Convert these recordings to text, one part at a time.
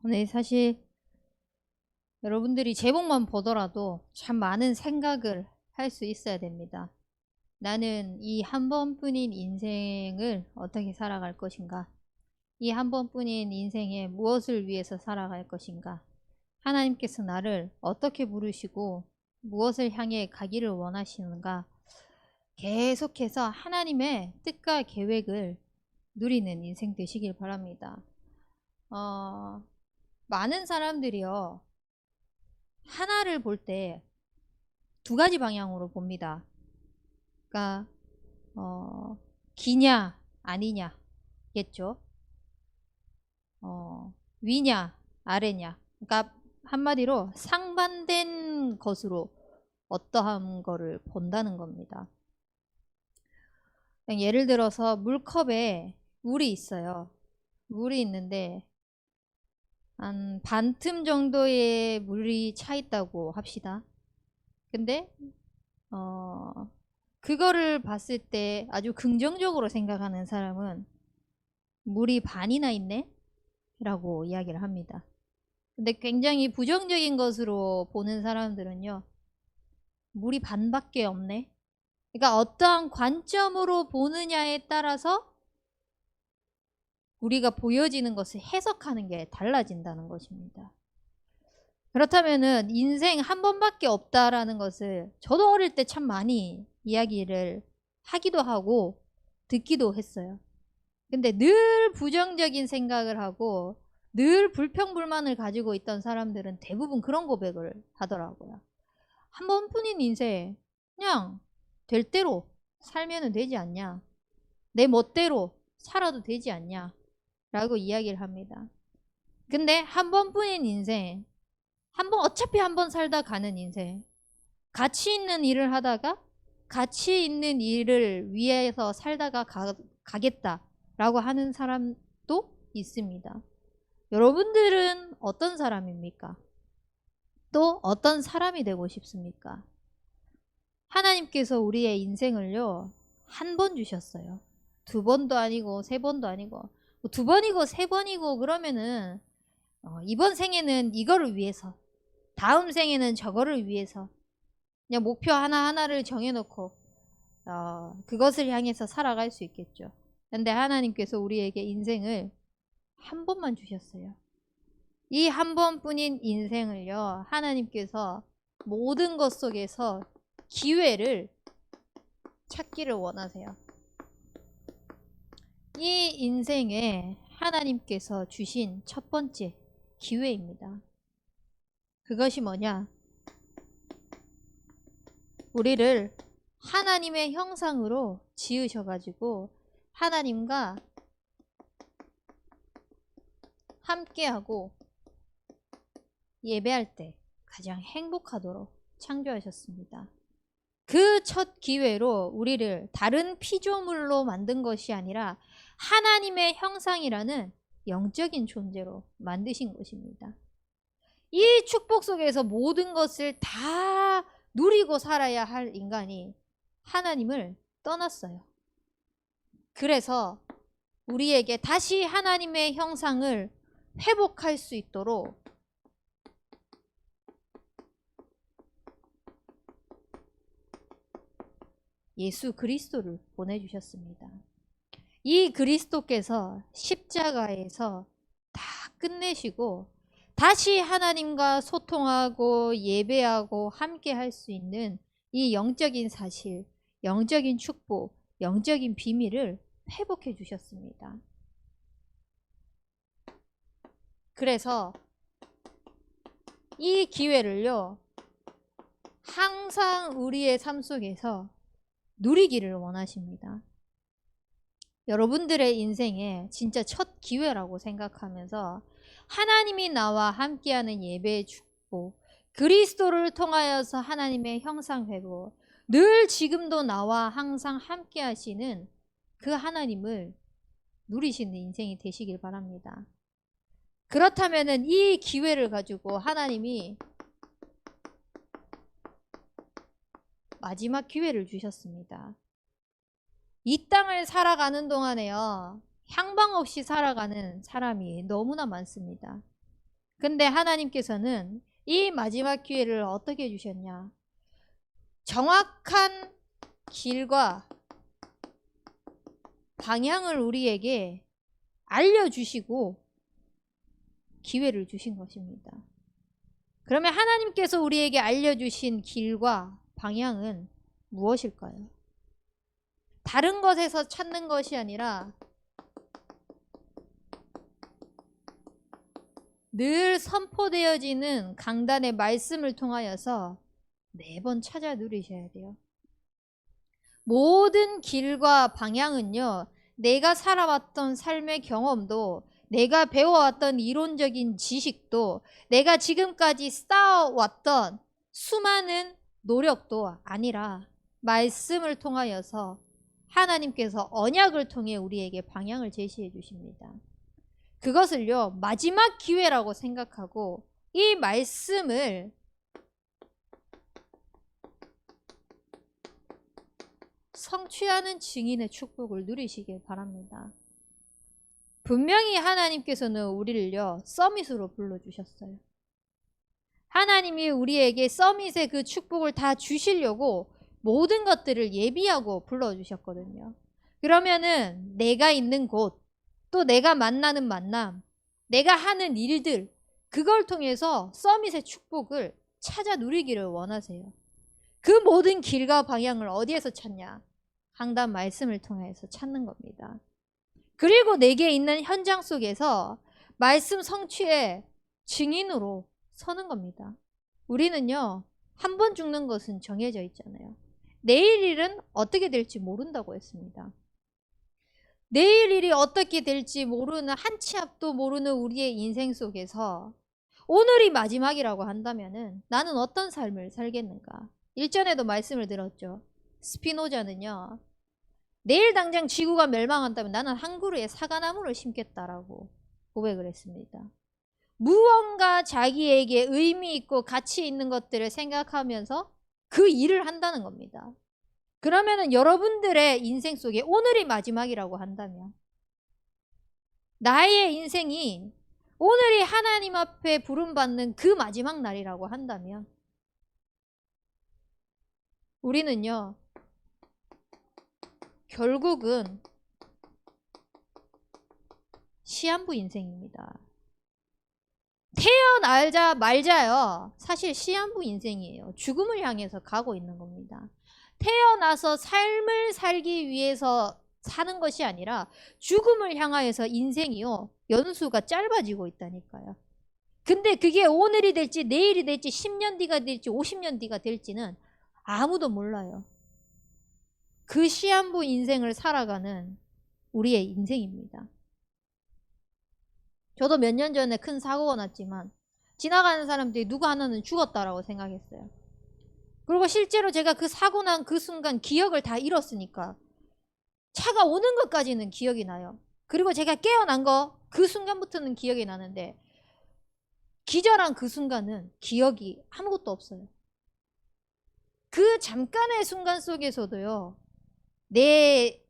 네, 사실 여러분들이 제목만 보더라도 참 많은 생각을 할 수 있어야 됩니다. 나는 이 한 번뿐인 인생을 어떻게 살아갈 것인가? 이 한 번뿐인 인생에 무엇을 위해서 살아갈 것인가? 하나님께서 나를 어떻게 부르시고 무엇을 향해 가기를 원하시는가? 계속해서 하나님의 뜻과 계획을 누리는 인생 되시길 바랍니다. 많은 사람들이요, 하나를 볼 때 두 가지 방향으로 봅니다. 그러니까 기냐 아니냐겠죠. 위냐 아래냐. 그러니까 한마디로 상반된 것으로 어떠한 거를 본다는 겁니다. 예를 들어서 물컵에 물이 있어요. 물이 있는데 한 반틈 정도의 물이 차 있다고 합시다. 근데 그거를 봤을 때 아주 긍정적으로 생각하는 사람은 물이 반이나 있네? 라고 이야기를 합니다. 근데 굉장히 부정적인 것으로 보는 사람들은요, 물이 반밖에 없네? 그러니까 어떠한 관점으로 보느냐에 따라서 우리가 보여지는 것을 해석하는 게 달라진다는 것입니다. 그렇다면은 인생 한 번밖에 없다라는 것을 저도 어릴 때 참 많이 이야기를 하기도 하고 듣기도 했어요. 근데 늘 부정적인 생각을 하고 늘 불평불만을 가지고 있던 사람들은 대부분 그런 고백을 하더라고요. 한 번뿐인 인생 그냥 될 대로 살면 되지 않냐. 내 멋대로 살아도 되지 않냐. 라고 이야기를 합니다. 근데 한 번뿐인 인생, 어차피 한 번 살다 가는 인생, 가치 있는 일을 하다가 가치 있는 일을 위해서 살다가 가겠다라고 하는 사람도 있습니다. 여러분들은 어떤 사람입니까? 또 어떤 사람이 되고 싶습니까? 하나님께서 우리의 인생을요, 한 번 주셨어요. 두 번도 아니고 세 번도 아니고 두 번이고 세 번이고 그러면은 이번 생에는 이거를 위해서, 다음 생에는 저거를 위해서 그냥 목표 하나하나를 정해놓고 그것을 향해서 살아갈 수 있겠죠. 근데 하나님께서 우리에게 인생을 한 번만 주셨어요. 이 한 번뿐인 인생을요, 하나님께서 모든 것 속에서 기회를 찾기를 원하세요. 이 인생에 하나님께서 주신 첫 번째 기회입니다. 그것이 뭐냐? 우리를 하나님의 형상으로 지으셔가지고 하나님과 함께하고 예배할 때 가장 행복하도록 창조하셨습니다. 그 첫 기회로 우리를 다른 피조물로 만든 것이 아니라 하나님의 형상이라는 영적인 존재로 만드신 것입니다. 이 축복 속에서 모든 것을 다 누리고 살아야 할 인간이 하나님을 떠났어요. 그래서 우리에게 다시 하나님의 형상을 회복할 수 있도록 예수 그리스도를 보내주셨습니다. 이 그리스도께서 십자가에서 다 끝내시고 다시 하나님과 소통하고 예배하고 함께 할 수 있는 이 영적인 사실, 영적인 축복, 영적인 비밀을 회복해 주셨습니다. 그래서 이 기회를요, 항상 우리의 삶 속에서 누리기를 원하십니다. 여러분들의 인생에 진짜 첫 기회라고 생각하면서 하나님이 나와 함께하는 예배의 축복, 그리스도를 통하여서 하나님의 형상 회복, 늘 지금도 나와 항상 함께 하시는 그 하나님을 누리시는 인생이 되시길 바랍니다. 그렇다면 이 기회를 가지고 하나님이 마지막 기회를 주셨습니다. 이 땅을 살아가는 동안에요, 향방 없이 살아가는 사람이 너무나 많습니다. 근데 하나님께서는 이 마지막 기회를 어떻게 해주셨냐? 정확한 길과 방향을 우리에게 알려주시고 기회를 주신 것입니다. 그러면 하나님께서 우리에게 알려주신 길과 방향은 무엇일까요? 다른 것에서 찾는 것이 아니라 늘 선포되어지는 강단의 말씀을 통하여서 매번 찾아 누리셔야 돼요. 모든 길과 방향은요, 내가 살아왔던 삶의 경험도, 내가 배워왔던 이론적인 지식도, 내가 지금까지 쌓아왔던 수많은 노력도 아니라 말씀을 통하여서 하나님께서 언약을 통해 우리에게 방향을 제시해 주십니다. 그것을요, 마지막 기회라고 생각하고 이 말씀을 성취하는 증인의 축복을 누리시길 바랍니다. 분명히 하나님께서는 우리를요, 서밋으로 불러주셨어요. 하나님이 우리에게 서밋의 그 축복을 다 주시려고 모든 것들을 예비하고 불러주셨거든요. 그러면은 내가 있는 곳, 또 내가 만나는 만남, 내가 하는 일들, 그걸 통해서 서밋의 축복을 찾아 누리기를 원하세요. 그 모든 길과 방향을 어디에서 찾냐? 강단 말씀을 통해서 찾는 겁니다. 그리고 내게 있는 현장 속에서 말씀 성취의 증인으로 서는 겁니다. 우리는요, 한 번 죽는 것은 정해져 있잖아요. 내일 일은 어떻게 될지 모른다고 했습니다. 내일 일이 어떻게 될지 모르는, 한 치 앞도 모르는 우리의 인생 속에서 오늘이 마지막이라고 한다면은 나는 어떤 삶을 살겠는가? 일전에도 말씀을 들었죠. 스피노자는요, 내일 당장 지구가 멸망한다면 나는 한 그루의 사과나무를 심겠다라고 고백을 했습니다. 무언가 자기에게 의미 있고 가치 있는 것들을 생각하면서 그 일을 한다는 겁니다. 그러면은 여러분들의 인생 속에 오늘이 마지막이라고 한다면, 나의 인생이 오늘이 하나님 앞에 부름받는 그 마지막 날이라고 한다면, 우리는요, 결국은 시한부 인생입니다. 태어나자 말자요, 사실 시한부 인생이에요. 죽음을 향해서 가고 있는 겁니다. 태어나서 삶을 살기 위해서 사는 것이 아니라 죽음을 향하여서 인생이요, 연수가 짧아지고 있다니까요. 근데 그게 오늘이 될지 내일이 될지 10년 뒤가 될지 50년 뒤가 될지는 아무도 몰라요. 그 시한부 인생을 살아가는 우리의 인생입니다. 저도 몇 년 전에 큰 사고가 났지만 지나가는 사람들이 누구 하나는 죽었다라고 생각했어요. 그리고 실제로 제가 그 사고 난 그 순간 기억을 다 잃었으니까 차가 오는 것까지는 기억이 나요. 그리고 제가 깨어난 거 그 순간부터는 기억이 나는데 기절한 그 순간은 기억이 아무것도 없어요. 그 잠깐의 순간 속에서도요, 내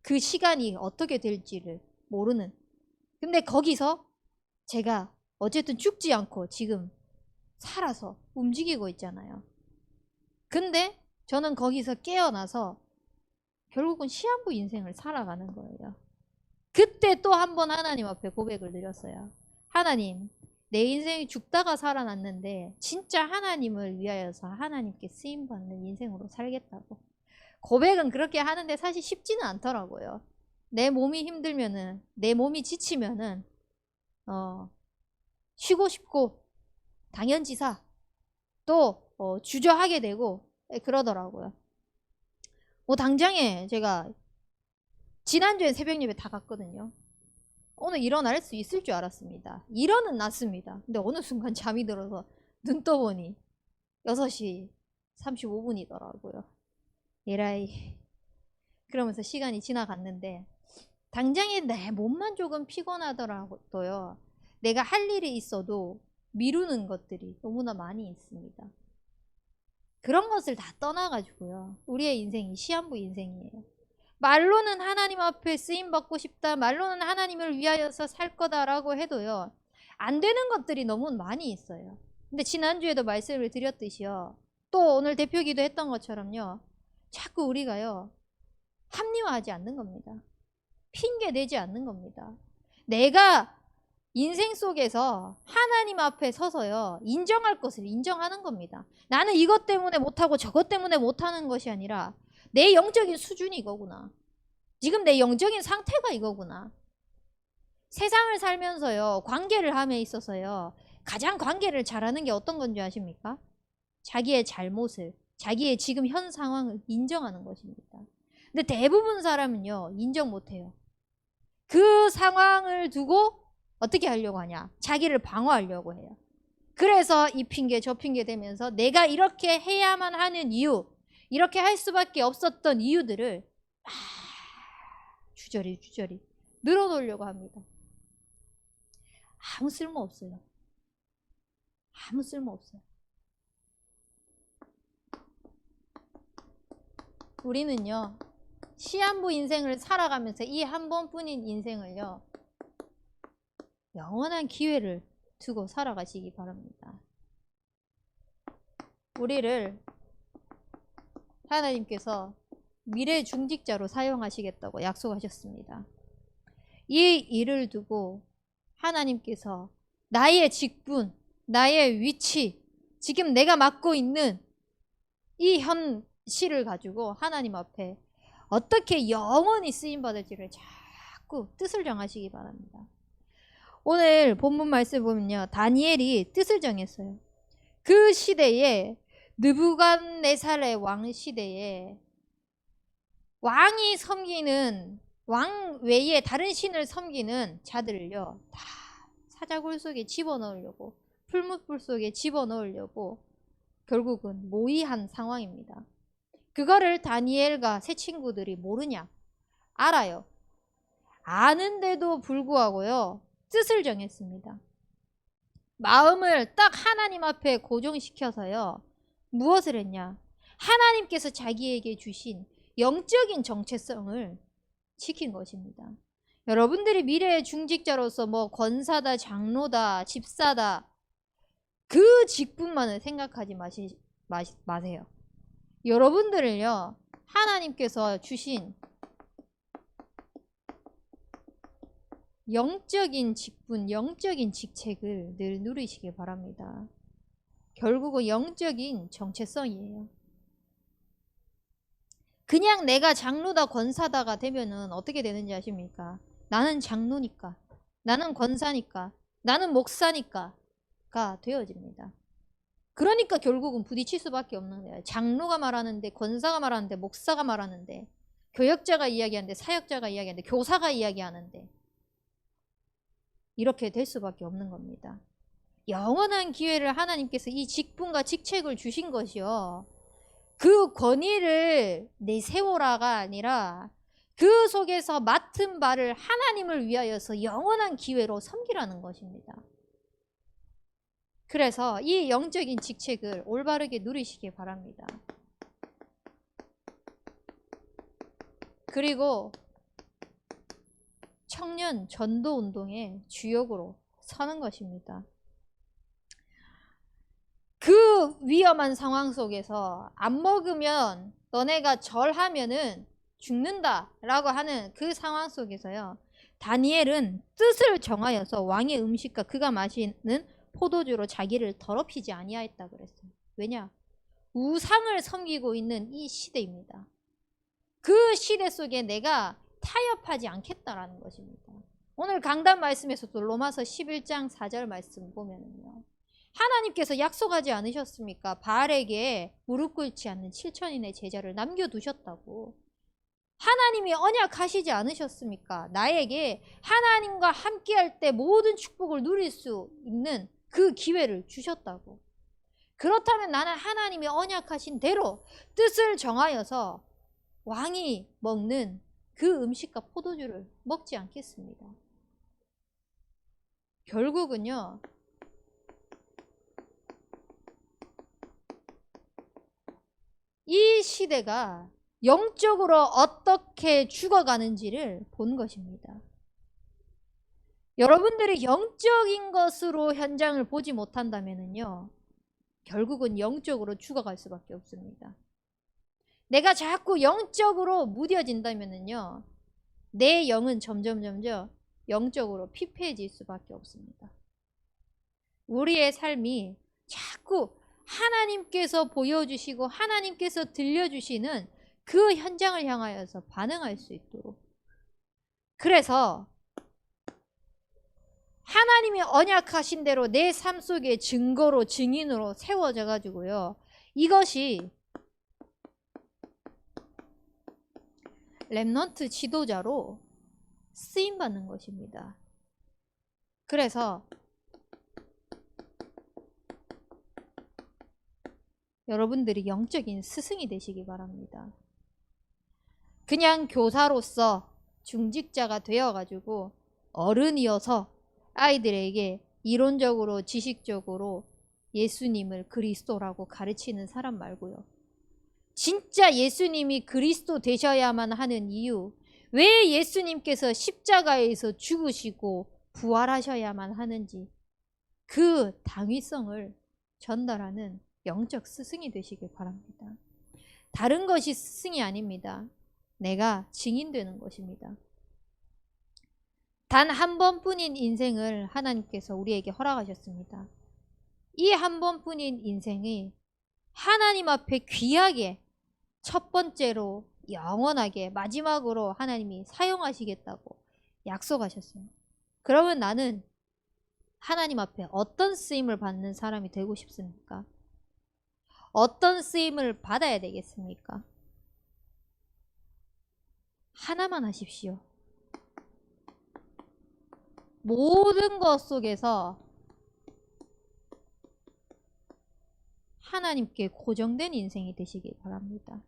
그 시간이 어떻게 될지를 모르는. 근데 거기서 제가 어쨌든 죽지 않고 지금 살아서 움직이고 있잖아요. 근데 저는 거기서 깨어나서 결국은 시한부 인생을 살아가는 거예요. 그때 또 한 번 하나님 앞에 고백을 드렸어요. 하나님, 내 인생이 죽다가 살아났는데 진짜 하나님을 위하여서 하나님께 쓰임받는 인생으로 살겠다고. 고백은 그렇게 하는데 사실 쉽지는 않더라고요. 내 몸이 힘들면은, 내 몸이 지치면은 쉬고 싶고 당연지사 또 주저하게 되고 그러더라고요. 당장에 제가 지난주에 새벽 예배 다 갔거든요. 오늘 일어날 수 있을 줄 알았습니다. 일어는 났습니다. 근데 어느 순간 잠이 들어서 눈 떠보니 6시 35분이더라고요. 에라이. 그러면서 시간이 지나갔는데 당장에 내 몸만 조금 피곤하더라도요, 내가 할 일이 있어도 미루는 것들이 너무나 많이 있습니다. 그런 것을 다 떠나가지고요, 우리의 인생이 시한부 인생이에요. 말로는 하나님 앞에 쓰임받고 싶다, 말로는 하나님을 위하여서 살 거다라고 해도요, 안 되는 것들이 너무 많이 있어요. 근데 지난주에도 말씀을 드렸듯이요. 또 오늘 대표기도 했던 것처럼요. 자꾸 우리가요. 합리화하지 않는 겁니다. 핑계 대지 않는 겁니다. 내가 인생 속에서 하나님 앞에 서서요. 인정할 것을 인정하는 겁니다. 나는 이것 때문에 못하고 저것 때문에 못하는 것이 아니라 내 영적인 수준이 이거구나. 지금 내 영적인 상태가 이거구나. 세상을 살면서요. 관계를 함에 있어서요. 가장 관계를 잘하는 게 어떤 건지 아십니까? 자기의 잘못을, 자기의 지금 현 상황을 인정하는 것입니다. 근데 대부분 사람은요. 인정 못해요. 그 상황을 두고 어떻게 하려고 하냐? 자기를 방어하려고 해요. 그래서 이 핑계 저 핑계 대면서 내가 이렇게 해야만 하는 이유, 이렇게 할 수밖에 없었던 이유들을 주저리 늘어놓으려고 합니다. 아무 쓸모 없어요. 아무 쓸모 없어요. 우리는요. 시한부 인생을 살아가면서 이 한 번뿐인 인생을요. 영원한 기회를 두고 살아가시기 바랍니다. 우리를 하나님께서 미래 중직자로 사용하시겠다고 약속하셨습니다. 이 일을 두고 하나님께서 나의 직분, 나의 위치, 지금 내가 맡고 있는 이 현실을 가지고 하나님 앞에 어떻게 영원히 쓰임받을지를 자꾸 뜻을 정하시기 바랍니다. 오늘 본문 말씀 보면요. 다니엘이 뜻을 정했어요. 그 시대에 느부갓네살의 왕 시대에 왕이 섬기는 왕 외에 다른 신을 섬기는 자들을요. 다 사자굴 속에 집어넣으려고 풀무불 속에 집어넣으려고 결국은 모의한 상황입니다. 그거를 다니엘과 세 친구들이 모르냐? 알아요. 아는데도 불구하고요. 뜻을 정했습니다. 마음을 딱 하나님 앞에 고정시켜서요. 무엇을 했냐? 하나님께서 자기에게 주신 영적인 정체성을 지킨 것입니다. 여러분들이 미래의 중직자로서 뭐 권사다, 장로다, 집사다 그 직분만을 생각하지 마세요. 여러분들을요. 하나님께서 주신 영적인 직분, 영적인 직책을 늘 누리시길 바랍니다. 결국은 영적인 정체성이에요. 그냥 내가 장로다 권사다가 되면은 어떻게 되는지 아십니까? 나는 장로니까, 나는 권사니까, 나는 목사니까가 되어집니다. 그러니까 결국은 부딪힐 수밖에 없는 거예요. 장로가 말하는데, 권사가 말하는데, 목사가 말하는데, 교역자가 이야기하는데, 사역자가 이야기하는데, 교사가 이야기하는데 이렇게 될 수밖에 없는 겁니다. 영원한 기회를 하나님께서 이 직분과 직책을 주신 것이요. 그 권위를 내세워라가 아니라 그 속에서 맡은 바를 하나님을 위하여서 영원한 기회로 섬기라는 것입니다. 그래서 이 영적인 직책을 올바르게 누리시기 바랍니다. 그리고 청년 전도 운동의 주역으로 서는 것입니다. 그 위험한 상황 속에서 안 먹으면 너네가 절하면은 죽는다라고 하는 그 상황 속에서요. 다니엘은 뜻을 정하여서 왕의 음식과 그가 마시는 포도주로 자기를 더럽히지 아니하였다 그랬어요. 왜냐? 우상을 섬기고 있는 이 시대입니다. 그 시대 속에 내가 타협하지 않겠다라는 것입니다. 오늘 강단 말씀에서도 로마서 11장 4절 말씀 보면은요. 하나님께서 약속하지 않으셨습니까? 바알에게 무릎 꿇지 않는 7천인의 제자를 남겨두셨다고. 하나님이 언약하시지 않으셨습니까? 나에게 하나님과 함께할 때 모든 축복을 누릴 수 있는 그 기회를 주셨다고. 그렇다면 나는 하나님이 언약하신 대로 뜻을 정하여서 왕이 먹는 그 음식과 포도주를 먹지 않겠습니다. 결국은요. 이 시대가 영적으로 어떻게 죽어가는지를 본 것입니다. 여러분들이 영적인 것으로 현장을 보지 못한다면요, 결국은 영적으로 죽어갈 수밖에 없습니다. 내가 자꾸 영적으로 무뎌진다면요, 내 영은 점점 영적으로 피폐해질 수밖에 없습니다. 우리의 삶이 자꾸 하나님께서 보여주시고 하나님께서 들려주시는 그 현장을 향하여서 반응할 수 있도록, 그래서 하나님이 언약하신 대로 내 삶 속에 증거로 증인으로 세워져 가지고요, 이것이 렘넌트 지도자로 쓰임받는 것입니다. 그래서 여러분들이 영적인 스승이 되시기 바랍니다. 그냥 교사로서 중직자가 되어가지고 어른이어서 아이들에게 이론적으로 지식적으로 예수님을 그리스도라고 가르치는 사람 말고요, 진짜 예수님이 그리스도 되셔야만 하는 이유, 왜 예수님께서 십자가에서 죽으시고 부활하셔야만 하는지 그 당위성을 전달하는 영적 스승이 되시길 바랍니다. 다른 것이 스승이 아닙니다. 내가 증인되는 것입니다. 단 한 번뿐인 인생을 하나님께서 우리에게 허락하셨습니다. 이 한 번뿐인 인생이 하나님 앞에 귀하게 첫 번째로 영원하게 마지막으로 하나님이 사용하시겠다고 약속하셨어요. 그러면 나는 하나님 앞에 어떤 쓰임을 받는 사람이 되고 싶습니까? 어떤 쓰임을 받아야 되겠습니까? 하나만 하십시오. 모든 것 속에서 하나님께 고정된 인생이 되시길 바랍니다.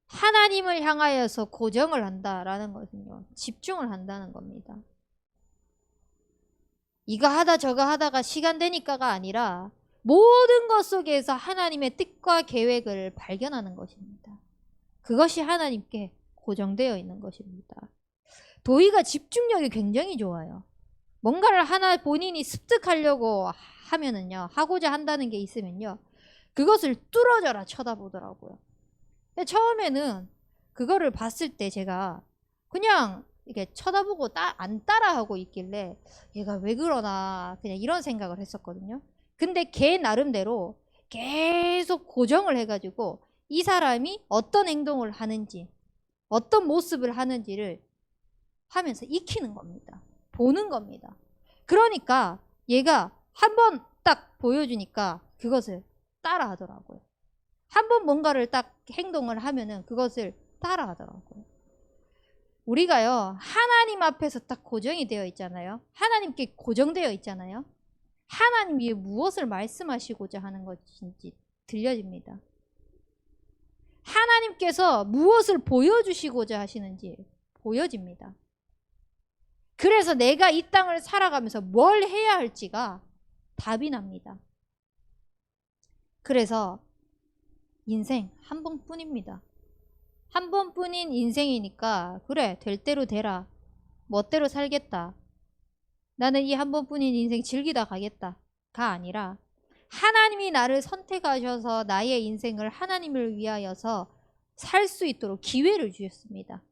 하나님을 향하여서 고정을 한다라는 것은요, 집중을 한다는 겁니다. 이거 하다 저거 하다가 시간 되니까가 아니라 모든 것 속에서 하나님의 뜻과 계획을 발견하는 것입니다. 그것이 하나님께 고정되어 있는 것입니다. 도희가 집중력이 굉장히 좋아요. 뭔가를 하나 본인이 습득하려고 하면은요, 하고자 한다는 게 있으면요, 그것을 뚫어져라 쳐다보더라고요. 근데 처음에는 그거를 봤을 때 제가 그냥 이렇게 쳐다보고 안 따라하고 있길래 얘가 왜 그러나 그냥 이런 생각을 했었거든요. 근데 걔 나름대로 계속 고정을 해가지고 이 사람이 어떤 행동을 하는지 어떤 모습을 하는지를 하면서 익히는 겁니다. 보는 겁니다. 그러니까 얘가 한번 딱 보여주니까 그것을 따라 하더라고요. 한번 뭔가를 딱 행동을 하면은 그것을 따라 하더라고요. 우리가요, 하나님 앞에서 딱 고정이 되어 있잖아요. 하나님께 고정되어 있잖아요. 하나님이 무엇을 말씀하시고자 하는 것인지 들려집니다. 하나님께서 무엇을 보여주시고자 하시는지 보여집니다. 그래서 내가 이 땅을 살아가면서 뭘 해야 할지가 답이 납니다. 그래서 인생 한 번뿐입니다. 한 번뿐인 인생이니까 그래, 될 대로 되라, 멋대로 살겠다, 나는 이 한 번뿐인 인생 즐기다 가겠다가 아니라 하나님이 나를 선택하셔서 나의 인생을 하나님을 위하여서 살 수 있도록 기회를 주셨습니다.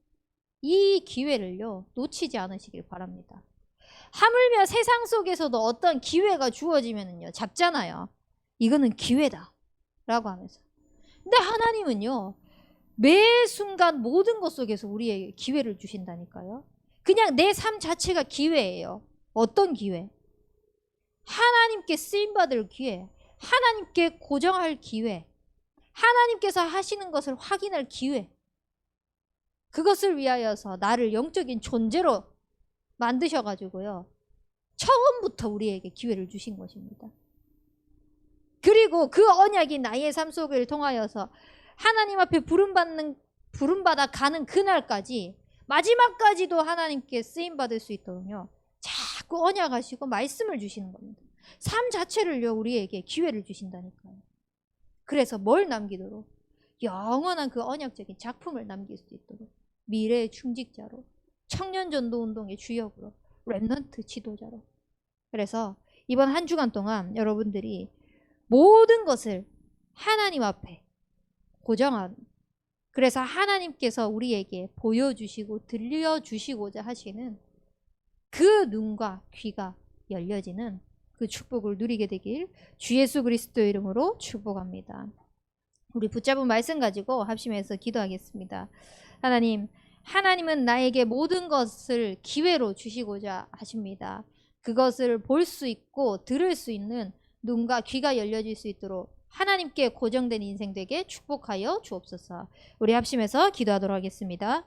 이 기회를요, 놓치지 않으시길 바랍니다. 하물며 세상 속에서도 어떤 기회가 주어지면요, 잡잖아요. 이거는 기회다 라고 하면서. 근데 하나님은요, 매 순간 모든 것 속에서 우리에게 기회를 주신다니까요. 그냥 내 삶 자체가 기회예요. 어떤 기회? 하나님께 쓰임받을 기회, 하나님께 고정할 기회, 하나님께서 하시는 것을 확인할 기회, 그것을 위하여서 나를 영적인 존재로 만드셔가지고요, 처음부터 우리에게 기회를 주신 것입니다. 그리고 그 언약이 나의 삶 속을 통하여서 하나님 앞에 부름받아 가는 그날까지, 마지막까지도 하나님께 쓰임받을 수 있도록요, 자꾸 언약하시고 말씀을 주시는 겁니다. 삶 자체를요, 우리에게 기회를 주신다니까요. 그래서 뭘 남기도록? 영원한 그 언약적인 작품을 남길 수 있도록 미래의 충직자로 청년전도운동의 주역으로, 렘넌트 지도자로. 그래서 이번 한 주간 동안 여러분들이 모든 것을 하나님 앞에 고정하는, 그래서 하나님께서 우리에게 보여주시고 들려주시고자 하시는 그 눈과 귀가 열려지는 그 축복을 누리게 되길 주 예수 그리스도 이름으로 축복합니다. 우리 붙잡은 말씀 가지고 합심해서 기도하겠습니다. 하나님은 나에게 모든 것을 기회로 주시고자 하십니다. 그것을 볼 수 있고 들을 수 있는 눈과 귀가 열려질 수 있도록 하나님께 고정된 인생 되게 축복하여 주옵소서. 우리 합심해서 기도하도록 하겠습니다.